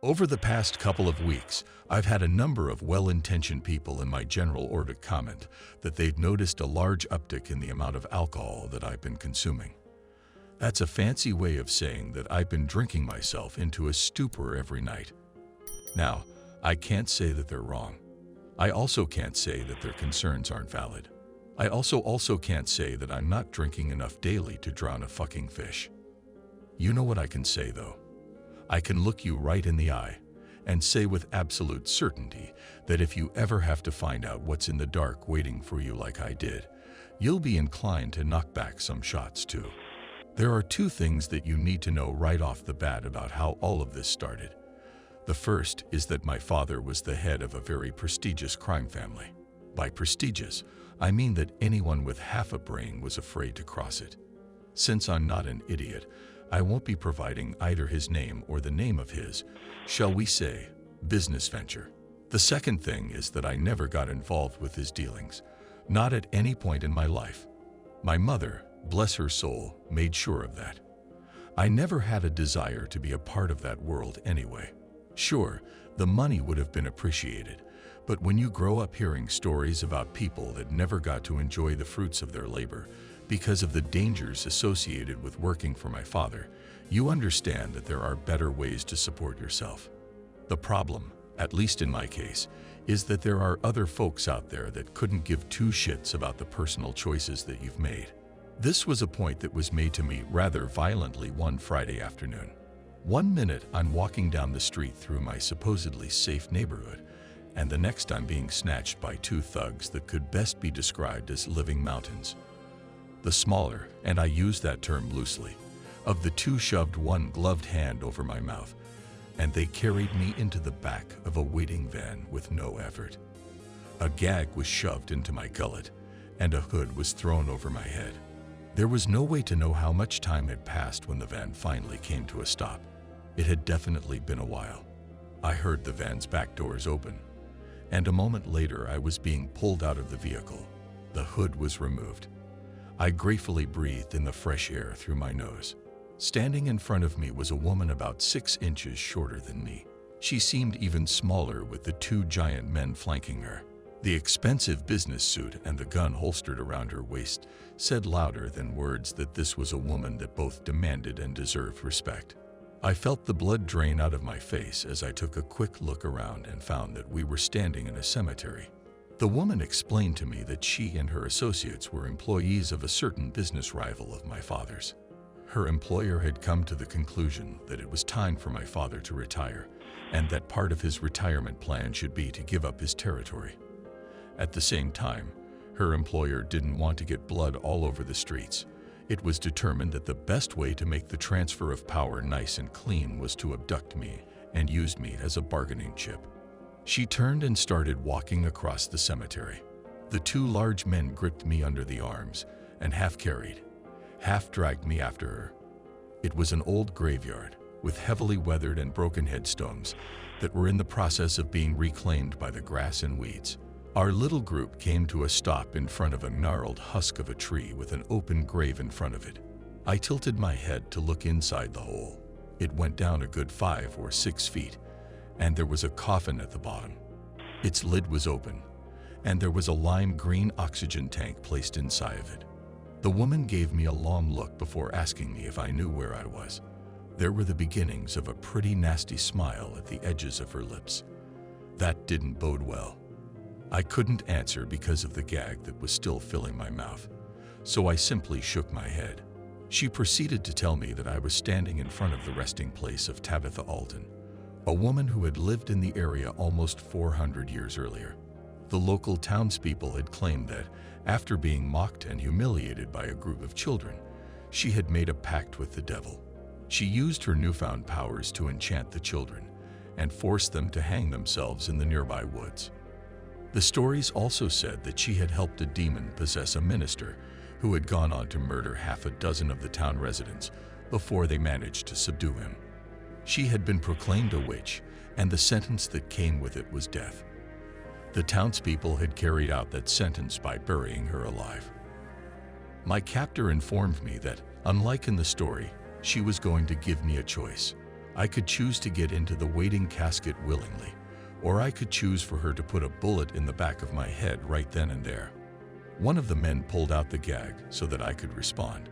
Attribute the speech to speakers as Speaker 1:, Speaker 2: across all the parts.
Speaker 1: Over the past couple of weeks, I've had a number of well-intentioned people in my general order comment that they've noticed a large uptick in the amount of alcohol that I've been consuming. That's a fancy way of saying that I've been drinking myself into a stupor every night. Now, I can't say that they're wrong. I also can't say that their concerns aren't valid. I also can't say that I'm not drinking enough daily to drown a fucking fish. You know what I can say though? I can look you right in the eye and say with absolute certainty that if you ever have to find out what's in the dark waiting for you like I did, you'll be inclined to knock back some shots too. There are two things that you need to know right off the bat about how all of this started. The first is that my father was the head of a very prestigious crime family. By prestigious, I mean that anyone with half a brain was afraid to cross it. Since I'm not an idiot, I won't be providing either his name or the name of his, shall we say, business venture. The second thing is that I never got involved with his dealings, not at any point in my life. My mother, bless her soul, made sure of that. I never had a desire to be a part of that world anyway. Sure, the money would have been appreciated, but when you grow up hearing stories about people that never got to enjoy the fruits of their labor because of the dangers associated with working for my father, you understand that there are better ways to support yourself. The problem, at least in my case, is that there are other folks out there that couldn't give two shits about the personal choices that you've made. This was a point that was made to me rather violently one Friday afternoon. One minute I'm walking down the street through my supposedly safe neighborhood, and the next I'm being snatched by two thugs that could best be described as living mountains. The smaller, and I use that term loosely, of the two shoved one gloved hand over my mouth, and they carried me into the back of a waiting van with no effort. A gag was shoved into my gullet, and a hood was thrown over my head. There was no way to know how much time had passed when the van finally came to a stop. It had definitely been a while. I heard the van's back doors open, and a moment later I was being pulled out of the vehicle. The hood was removed. I gratefully breathed in the fresh air through my nose. Standing in front of me was a woman about 6 inches shorter than me. She seemed even smaller with the two giant men flanking her. The expensive business suit and the gun holstered around her waist said louder than words that this was a woman that both demanded and deserved respect. I felt the blood drain out of my face as I took a quick look around and found that we were standing in a cemetery. The woman explained to me that she and her associates were employees of a certain business rival of my father's. Her employer had come to the conclusion that it was time for my father to retire, and that part of his retirement plan should be to give up his territory. At the same time, her employer didn't want to get blood all over the streets. It was determined that the best way to make the transfer of power nice and clean was to abduct me and use me as a bargaining chip. She turned and started walking across the cemetery. The two large men gripped me under the arms and half carried, half dragged me after her. It was an old graveyard with heavily weathered and broken headstones that were in the process of being reclaimed by the grass and weeds. Our little group came to a stop in front of a gnarled husk of a tree with an open grave in front of it. I tilted my head to look inside the hole. It went down a good 5 or 6 feet, and there was a coffin at the bottom. Its lid was open, and there was a lime green oxygen tank placed inside of it. The woman gave me a long look before asking me if I knew where I was. There were the beginnings of a pretty nasty smile at the edges of her lips. That didn't bode well. I couldn't answer because of the gag that was still filling my mouth, so I simply shook my head. She proceeded to tell me that I was standing in front of the resting place of Tabitha Alton, a woman who had lived in the area almost 400 years earlier. The local townspeople had claimed that, after being mocked and humiliated by a group of children, she had made a pact with the devil. She used her newfound powers to enchant the children and force them to hang themselves in the nearby woods. The stories also said that she had helped a demon possess a minister who had gone on to murder half a dozen of the town residents before they managed to subdue him. She had been proclaimed a witch, and the sentence that came with it was death. The townspeople had carried out that sentence by burying her alive. My captor informed me that, unlike in the story, she was going to give me a choice. I could choose to get into the waiting casket willingly, or I could choose for her to put a bullet in the back of my head right then and there. One of the men pulled out the gag so that I could respond.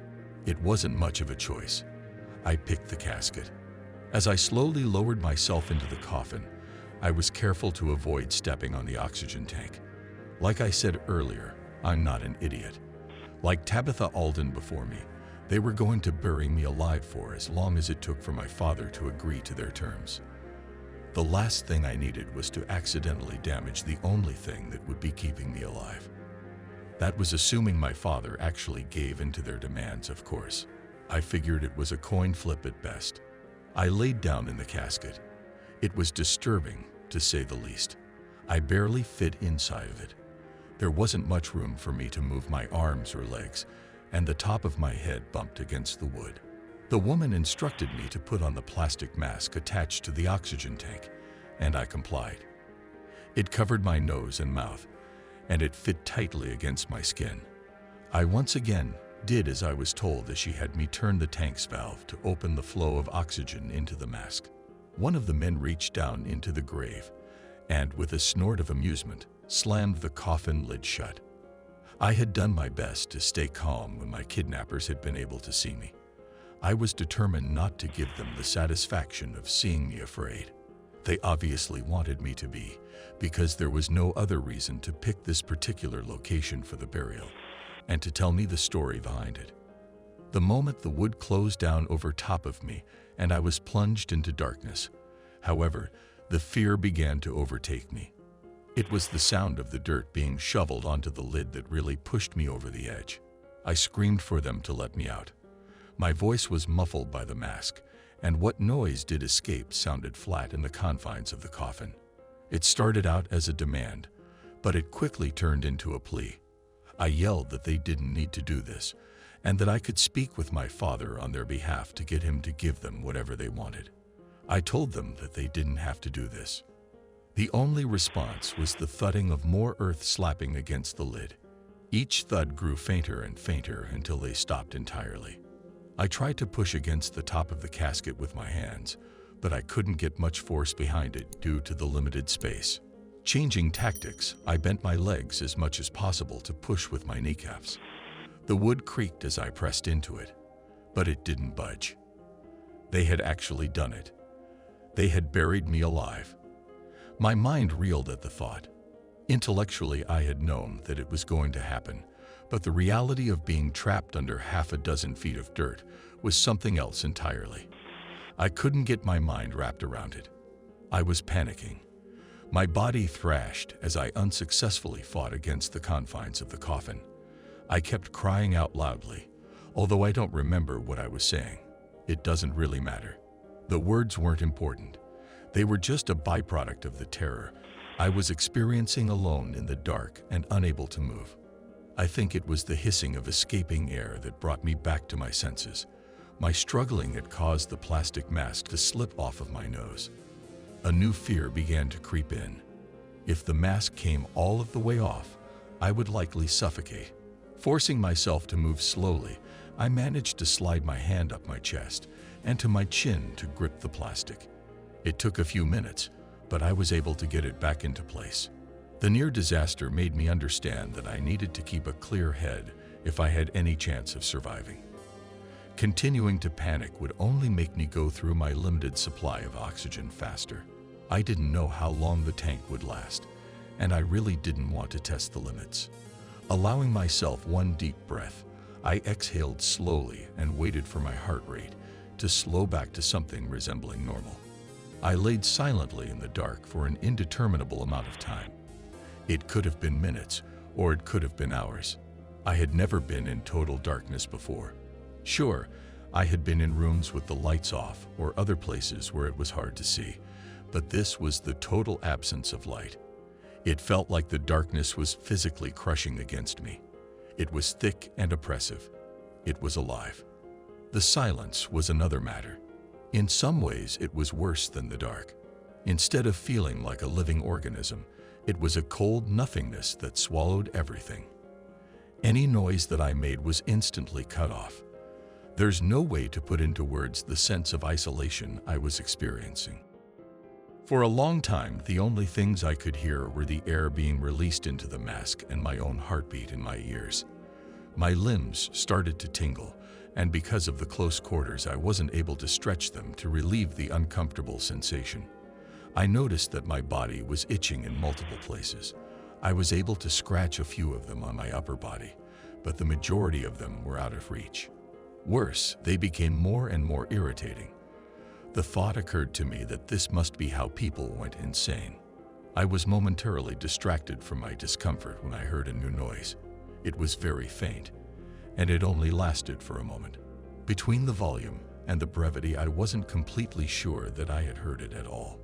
Speaker 1: It wasn't much of a choice. I picked the casket. As I slowly lowered myself into the coffin, I was careful to avoid stepping on the oxygen tank. Like I said earlier, I'm not an idiot. Like Tabitha Alden before me, they were going to bury me alive for as long as it took for my father to agree to their terms. The last thing I needed was to accidentally damage the only thing that would be keeping me alive. That was assuming my father actually gave in to their demands, of course. I figured it was a coin flip at best. I laid down in the casket. It was disturbing, to say the least. I barely fit inside of it. There wasn't much room for me to move my arms or legs, and the top of my head bumped against the wood. The woman instructed me to put on the plastic mask attached to the oxygen tank, and I complied. It covered my nose and mouth, and it fit tightly against my skin. I once again did as I was told as she had me turn the tank's valve to open the flow of oxygen into the mask. One of the men reached down into the grave and, with a snort of amusement, slammed the coffin lid shut. I had done my best to stay calm when my kidnappers had been able to see me. I was determined not to give them the satisfaction of seeing me afraid. They obviously wanted me to be, because there was no other reason to pick this particular location for the burial, and to tell me the story behind it. The moment the wood closed down over top of me and I was plunged into darkness, however, the fear began to overtake me. It was the sound of the dirt being shoveled onto the lid that really pushed me over the edge. I screamed for them to let me out. My voice was muffled by the mask, and what noise did escape sounded flat in the confines of the coffin. It started out as a demand, but it quickly turned into a plea. I yelled that they didn't need to do this, and that I could speak with my father on their behalf to get him to give them whatever they wanted. I told them that they didn't have to do this. The only response was the thudding of more earth slapping against the lid. Each thud grew fainter and fainter until they stopped entirely. I tried to push against the top of the casket with my hands, but I couldn't get much force behind it due to the limited space. Changing tactics, I bent my legs as much as possible to push with my kneecaps. The wood creaked as I pressed into it, but it didn't budge. They had actually done it. They had buried me alive. My mind reeled at the thought. Intellectually, I had known that it was going to happen, but the reality of being trapped under half a dozen feet of dirt was something else entirely. I couldn't get my mind wrapped around it. I was panicking. My body thrashed as I unsuccessfully fought against the confines of the coffin. I kept crying out loudly, although I don't remember what I was saying. It doesn't really matter. The words weren't important. They were just a byproduct of the terror I was experiencing alone in the dark and unable to move. I think it was the hissing of escaping air that brought me back to my senses. My struggling had caused the plastic mask to slip off of my nose. A new fear began to creep in. If the mask came all of the way off, I would likely suffocate. Forcing myself to move slowly, I managed to slide my hand up my chest and to my chin to grip the plastic. It took a few minutes, but I was able to get it back into place. The near disaster made me understand that I needed to keep a clear head if I had any chance of surviving. Continuing to panic would only make me go through my limited supply of oxygen faster. I didn't know how long the tank would last, and I really didn't want to test the limits. Allowing myself one deep breath, I exhaled slowly and waited for my heart rate to slow back to something resembling normal. I laid silently in the dark for an indeterminable amount of time. It could have been minutes, or it could have been hours. I had never been in total darkness before. Sure, I had been in rooms with the lights off or other places where it was hard to see, but this was the total absence of light. It felt like the darkness was physically crushing against me. It was thick and oppressive. It was alive. The silence was another matter. In some ways, it was worse than the dark. Instead of feeling like a living organism, it was a cold nothingness that swallowed everything. Any noise that I made was instantly cut off. There's no way to put into words the sense of isolation I was experiencing. For a long time, the only things I could hear were the air being released into the mask and my own heartbeat in my ears. My limbs started to tingle, and because of the close quarters, I wasn't able to stretch them to relieve the uncomfortable sensation. I noticed that my body was itching in multiple places. I was able to scratch a few of them on my upper body, but the majority of them were out of reach. Worse, they became more and more irritating. The thought occurred to me that this must be how people went insane. I was momentarily distracted from my discomfort when I heard a new noise. It was very faint, and it only lasted for a moment. Between the volume and the brevity, I wasn't completely sure that I had heard it at all.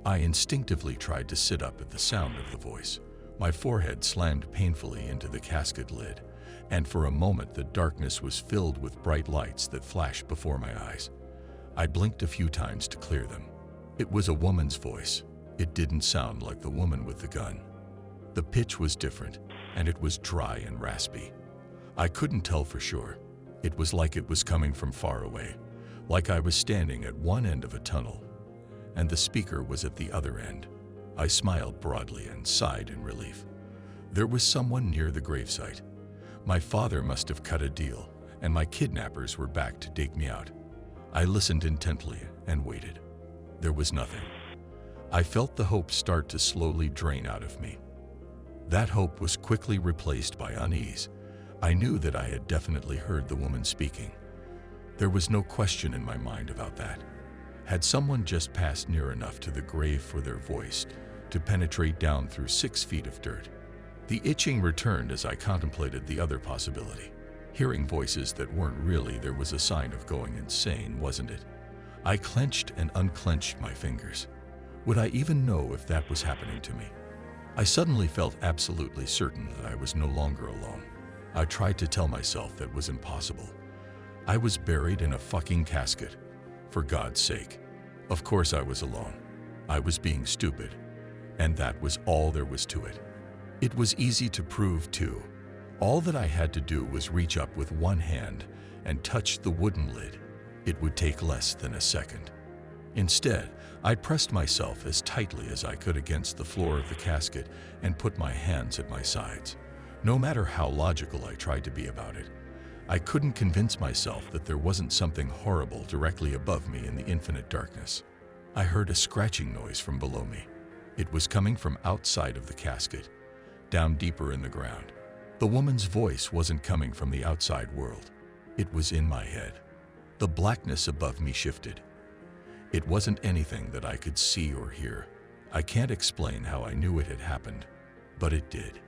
Speaker 1: I instinctively tried to sit up at the sound of the voice. My forehead slammed painfully into the casket lid, and for a moment the darkness was filled with bright lights that flashed before my eyes. I blinked a few times to clear them. It was a woman's voice. It didn't sound like the woman with the gun. The pitch was different, and it was dry and raspy. I couldn't tell for sure. It was like it was coming from far away, like I was standing at one end of a tunnel, and the speaker was at the other end. I smiled broadly and sighed in relief. There was someone near the gravesite. My father must have cut a deal, and my kidnappers were back to dig me out. I listened intently and waited. There was nothing. I felt the hope start to slowly drain out of me. That hope was quickly replaced by unease. I knew that I had definitely heard the woman speaking. There was no question in my mind about that. Had someone just passed near enough to the grave for their voice to penetrate down through 6 feet of dirt? The itching returned as I contemplated the other possibility. Hearing voices that weren't really there was a sign of going insane, wasn't it? I clenched and unclenched my fingers. Would I even know if that was happening to me? I suddenly felt absolutely certain that I was no longer alone. I tried to tell myself that was impossible. I was buried in a fucking casket. For God's sake. Of course I was alone. I was being stupid. And that was all there was to it. It was easy to prove too. All that I had to do was reach up with one hand and touch the wooden lid. It would take less than a second. Instead, I pressed myself as tightly as I could against the floor of the casket and put my hands at my sides. No matter how logical I tried to be about it, I couldn't convince myself that there wasn't something horrible directly above me in the infinite darkness. I heard a scratching noise from below me. It was coming from outside of the casket, down deeper in the ground. The woman's voice wasn't coming from the outside world. It was in my head. The blackness above me shifted. It wasn't anything that I could see or hear. I can't explain how I knew it had happened, but it did.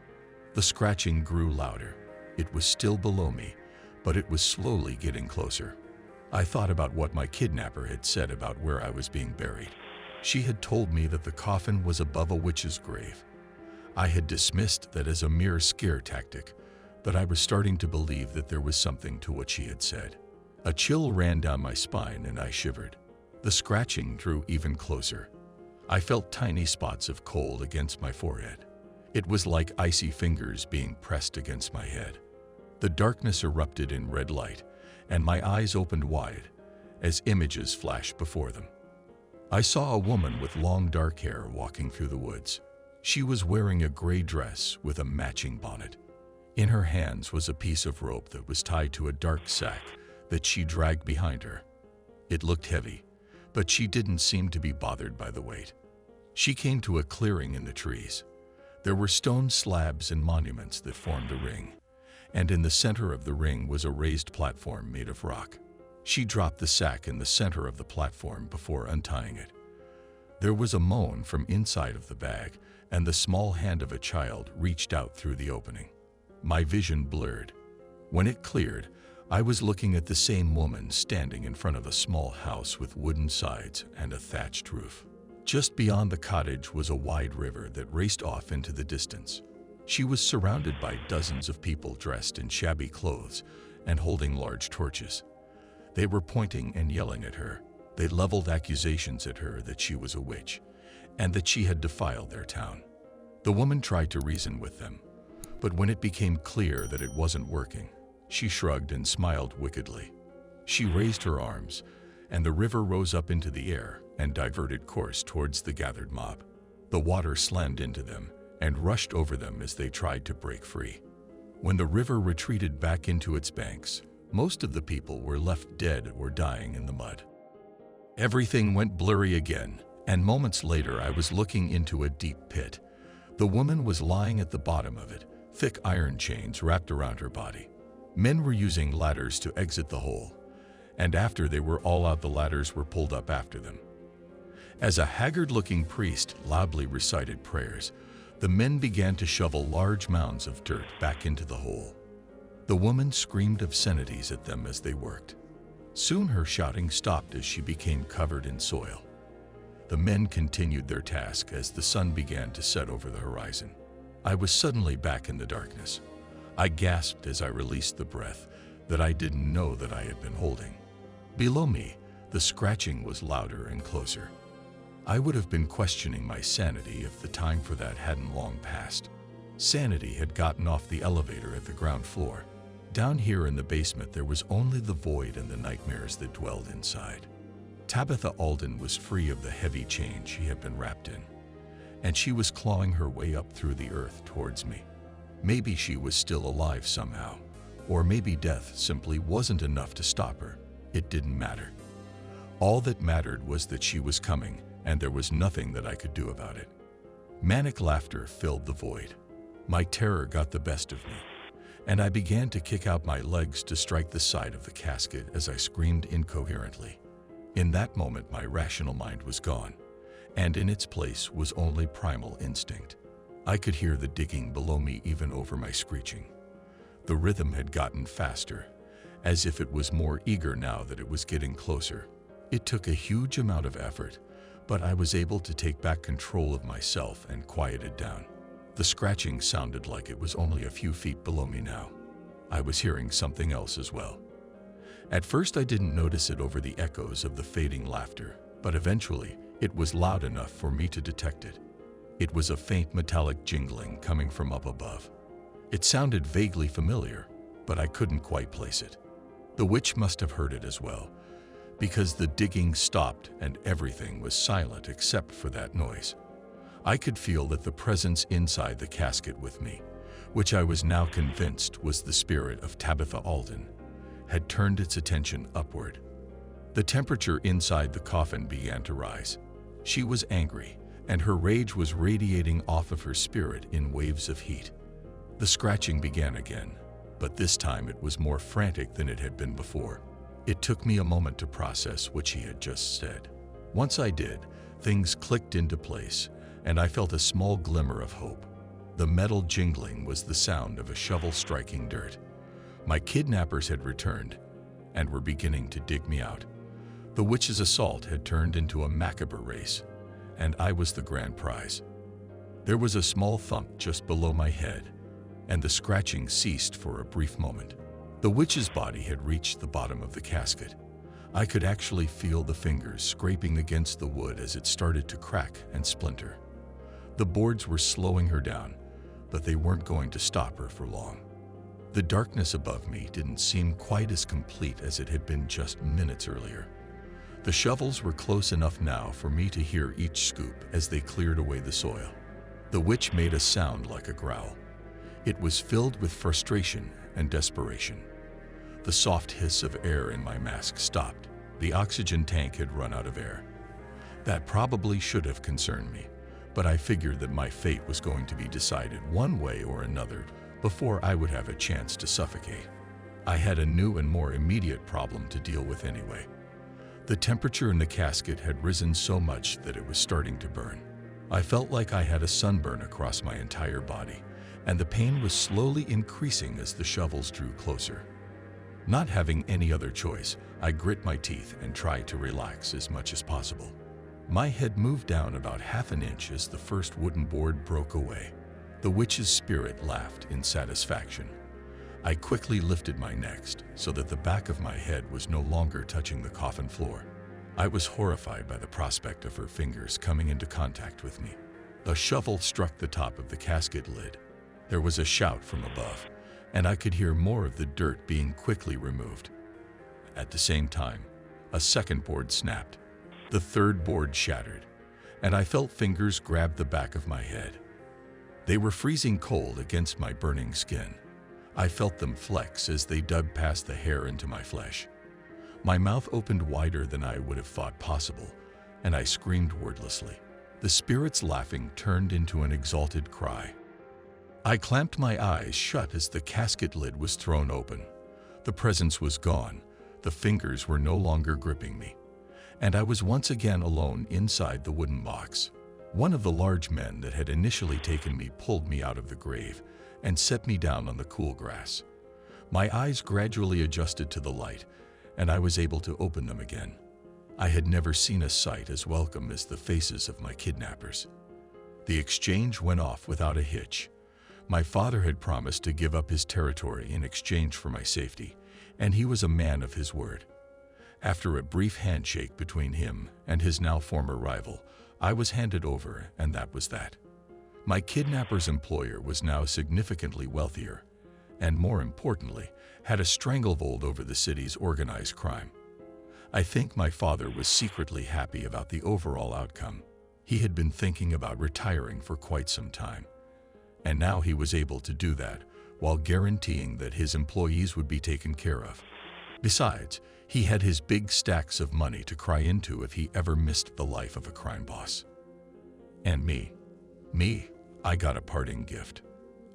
Speaker 1: The scratching grew louder. It was still below me, but it was slowly getting closer. I thought about what my kidnapper had said about where I was being buried. She had told me that the coffin was above a witch's grave. I had dismissed that as a mere scare tactic, but I was starting to believe that there was something to what she had said. A chill ran down my spine and I shivered. The scratching drew even closer. I felt tiny spots of cold against my forehead. It was like icy fingers being pressed against my head. The darkness erupted in red light, and my eyes opened wide as images flashed before them. I saw a woman with long dark hair walking through the woods. She was wearing a gray dress with a matching bonnet. In her hands was a piece of rope that was tied to a dark sack that she dragged behind her. It looked heavy, but she didn't seem to be bothered by the weight. She came to a clearing in the trees. There were stone slabs and monuments that formed a ring, and in the center of the ring was a raised platform made of rock. She dropped the sack in the center of the platform before untying it. There was a moan from inside of the bag, and the small hand of a child reached out through the opening. My vision blurred. When it cleared, I was looking at the same woman standing in front of a small house with wooden sides and a thatched roof. Just beyond the cottage was a wide river that raced off into the distance. She was surrounded by dozens of people dressed in shabby clothes and holding large torches. They were pointing and yelling at her. They leveled accusations at her that she was a witch and that she had defiled their town. The woman tried to reason with them, but when it became clear that it wasn't working, she shrugged and smiled wickedly. She raised her arms, and the river rose up into the air and diverted course towards the gathered mob. The water slammed into them and rushed over them as they tried to break free. When the river retreated back into its banks, most of the people were left dead or dying in the mud. Everything went blurry again, and moments later I was looking into a deep pit. The woman was lying at the bottom of it, thick iron chains wrapped around her body. Men were using ladders to exit the hole, and after they were all out, the ladders were pulled up after them. As a haggard-looking priest loudly recited prayers, the men began to shovel large mounds of dirt back into the hole. The woman screamed obscenities at them as they worked. Soon her shouting stopped as she became covered in soil. The men continued their task as the sun began to set over the horizon. I was suddenly back in the darkness. I gasped as I released the breath that I didn't know that I had been holding. Below me, the scratching was louder and closer. I would have been questioning my sanity if the time for that hadn't long passed. Sanity had gotten off the elevator at the ground floor. Down here in the basement, there was only the void and the nightmares that dwelled inside. Tabitha Alden was free of the heavy chain she had been wrapped in, and she was clawing her way up through the earth towards me. Maybe she was still alive somehow, or maybe death simply wasn't enough to stop her. It didn't matter. All that mattered was that she was coming, and there was nothing that I could do about it. Manic laughter filled the void. My terror got the best of me, and I began to kick out my legs to strike the side of the casket as I screamed incoherently. In that moment, my rational mind was gone, and in its place was only primal instinct. I could hear the digging below me even over my screeching. The rhythm had gotten faster, as if it was more eager now that it was getting closer. It took a huge amount of effort, but I was able to take back control of myself and quiet it down. The scratching sounded like it was only a few feet below me now. I was hearing something else as well. At first I didn't notice it over the echoes of the fading laughter, but eventually it was loud enough for me to detect it. It was a faint metallic jingling coming from up above. It sounded vaguely familiar, but I couldn't quite place it. The witch must have heard it as well, because the digging stopped and everything was silent except for that noise. I could feel that the presence inside the casket with me, which I was now convinced was the spirit of Tabitha Alden, had turned its attention upward. The temperature inside the coffin began to rise. She was angry, and her rage was radiating off of her spirit in waves of heat. The scratching began again, but this time it was more frantic than it had been before. It took me a moment to process what she had just said. Once I did, things clicked into place, and I felt a small glimmer of hope. The metal jingling was the sound of a shovel striking dirt. My kidnappers had returned and were beginning to dig me out. The witch's assault had turned into a macabre race, and I was the grand prize. There was a small thump just below my head, and the scratching ceased for a brief moment. The witch's body had reached the bottom of the casket. I could actually feel the fingers scraping against the wood as it started to crack and splinter. The boards were slowing her down, but they weren't going to stop her for long. The darkness above me didn't seem quite as complete as it had been just minutes earlier. The shovels were close enough now for me to hear each scoop as they cleared away the soil. The witch made a sound like a growl. It was filled with frustration and desperation. The soft hiss of air in my mask stopped. The oxygen tank had run out of air. That probably should have concerned me, but I figured that my fate was going to be decided one way or another before I would have a chance to suffocate. I had a new and more immediate problem to deal with anyway. The temperature in the casket had risen so much that it was starting to burn. I felt like I had a sunburn across my entire body, and the pain was slowly increasing as the shovels drew closer. Not having any other choice, I grit my teeth and tried to relax as much as possible. My head moved down about half an inch as the first wooden board broke away. The witch's spirit laughed in satisfaction. I quickly lifted my next so that the back of my head was no longer touching the coffin floor. I was horrified by the prospect of her fingers coming into contact with me. A shovel struck the top of the casket lid. There was a shout from above, and I could hear more of the dirt being quickly removed. At the same time, a second board snapped. The third board shattered, and I felt fingers grab the back of my head. They were freezing cold against my burning skin. I felt them flex as they dug past the hair into my flesh. My mouth opened wider than I would have thought possible, and I screamed wordlessly. The spirits laughing turned into an exalted cry. I clamped my eyes shut as the casket lid was thrown open. The presence was gone, the fingers were no longer gripping me, and I was once again alone inside the wooden box. One of the large men that had initially taken me pulled me out of the grave and set me down on the cool grass. My eyes gradually adjusted to the light, and I was able to open them again. I had never seen a sight as welcome as the faces of my kidnappers. The exchange went off without a hitch. My father had promised to give up his territory in exchange for my safety, and he was a man of his word. After a brief handshake between him and his now former rival, I was handed over, and that was that. My kidnapper's employer was now significantly wealthier, and more importantly, had a stranglehold over the city's organized crime. I think my father was secretly happy about the overall outcome. He had been thinking about retiring for quite some time, and now he was able to do that while guaranteeing that his employees would be taken care of. Besides, he had his big stacks of money to cry into if he ever missed the life of a crime boss. And me, I got a parting gift.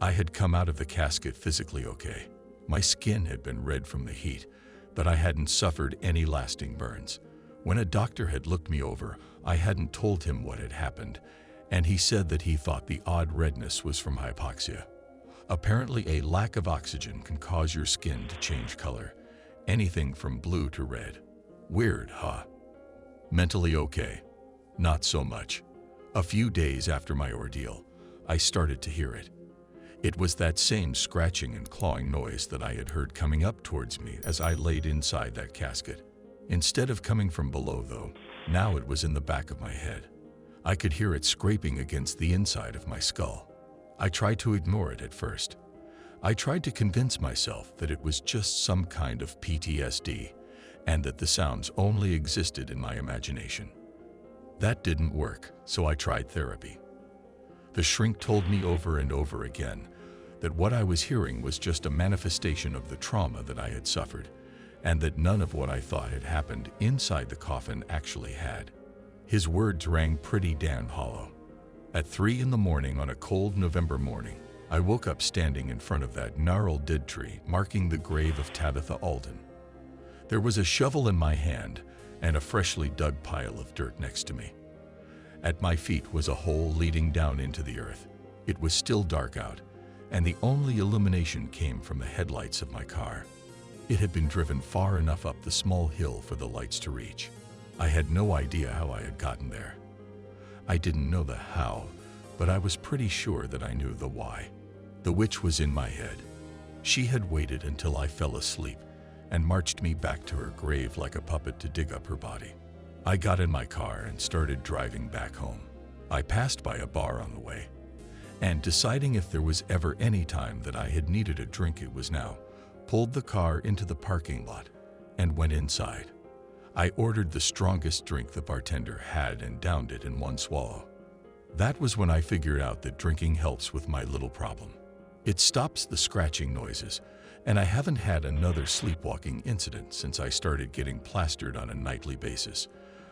Speaker 1: I had come out of the casket physically okay. My skin had been red from the heat, but I hadn't suffered any lasting burns. When a doctor had looked me over, I hadn't told him what had happened, and he said that he thought the odd redness was from hypoxia. Apparently, a lack of oxygen can cause your skin to change color, anything from blue to red. Weird, huh? Mentally okay? Not so much. A few days after my ordeal, I started to hear it. It was that same scratching and clawing noise that I had heard coming up towards me as I laid inside that casket. Instead of coming from below, though, now it was in the back of my head. I could hear it scraping against the inside of my skull. I tried to ignore it at first. I tried to convince myself that it was just some kind of PTSD and that the sounds only existed in my imagination. That didn't work, so I tried therapy. The shrink told me over and over again that what I was hearing was just a manifestation of the trauma that I had suffered, and that none of what I thought had happened inside the coffin actually had. His words rang pretty damn hollow. At 3 in the morning on a cold November morning, I woke up standing in front of that gnarled dead tree marking the grave of Tabitha Alden. There was a shovel in my hand and a freshly dug pile of dirt next to me. At my feet was a hole leading down into the earth. It was still dark out, and the only illumination came from the headlights of my car. It had been driven far enough up the small hill for the lights to reach. I had no idea how I had gotten there. I didn't know the how, but I was pretty sure that I knew the why. The witch was in my head. She had waited until I fell asleep and marched me back to her grave like a puppet to dig up her body. I got in my car and started driving back home. I passed by a bar on the way, and deciding if there was ever any time that I had needed a drink, it was now, pulled the car into the parking lot and went inside. I ordered the strongest drink the bartender had and downed it in one swallow. That was when I figured out that drinking helps with my little problem. It stops the scratching noises, and I haven't had another sleepwalking incident since I started getting plastered on a nightly basis.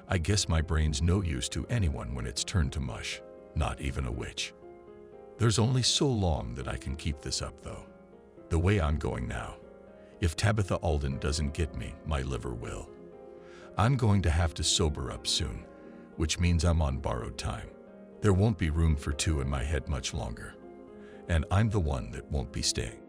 Speaker 1: I guess my brain's no use to anyone when it's turned to mush, not even a witch. There's only so long that I can keep this up, though. The way I'm going now, if Tabitha Alden doesn't get me, my liver will. I'm going to have to sober up soon, which means I'm on borrowed time. There won't be room for two in my head much longer, and I'm the one that won't be staying.